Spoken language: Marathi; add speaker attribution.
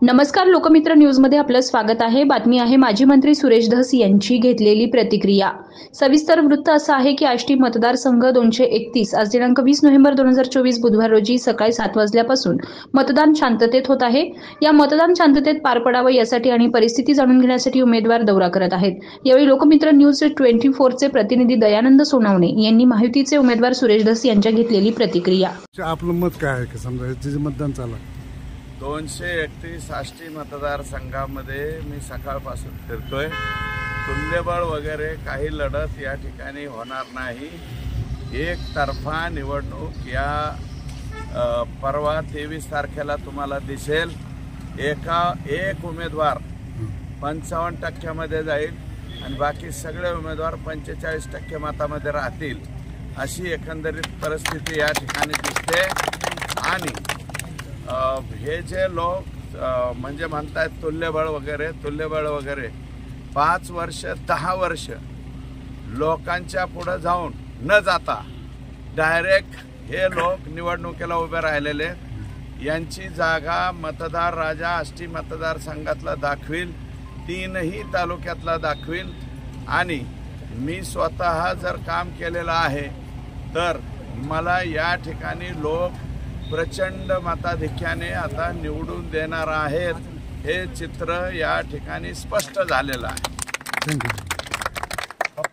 Speaker 1: नमस्कार, लोकमित्र न्यूजमध्ये आपलं स्वागत आहे। बातमी आहे माजी मंत्री सुरेश धस यांची घेतलेली प्रतिक्रिया। सविस्तर वृत्त असं आहे की आष्टी मतदारसंघ 231 आज दिनांक 20 नोव्हेंबर 2024 बुधवार रोजी सकाळी 7 वाजल्यापासून मतदान शांततेत होत आहे। या मतदान शांततेत पार पडावं यासाठी आणि परिस्थिती जाणून घेण्यासाठी उमेदवार दौरा करत आहेत। यावेळी लोकमित्र न्यूज 24 चे प्रतिनिधी दयानंद सोनावणे यांनी माहितीचे उमेदवार सुरेश धस यांच्या घेतलेली प्रतिक्रिया।
Speaker 2: आपलं मत काय आहे की समजा जे मतदान चालू
Speaker 3: 231 आष्टी मतदारसंघामध्ये मी सकाळपासून फिरतोय। तुल्यबळ वगैरे काही लढत या ठिकाणी होणार नाही। एक तर्फा निवडणूक या परवा 23 तारखेला तुम्हाला दिसेल। एक उमेदवार 55% मध्ये जाईल आणि बाकी सगळे उमेदवार 45% मतामध्ये राहतील, अशी एकंदरीत परिस्थिती या ठिकाणी दिसते। आणि हे जे लोक म्हणजे म्हणतात तुल्यबळ वगैरे 5 वर्ष 10 वर्ष लोकांच्या पुढे जाऊन न जाता डायरेक्ट हे लोक निवडणुकीला उभे राहिलेले, यांची जागा मतदार राजा आष्टी मतदारसंघातला दाखवील, 3ही तालुक्यातला दाखवील। आणि मी स्वतः जर काम केलेलं आहे तर मला या ठिकाणी लोक प्रचंड मताधिक्याने आता निवडून देणार आहेत, हे चित्र या ठिकाणी स्पष्ट झालेलं आहे।
Speaker 2: थँक्यू।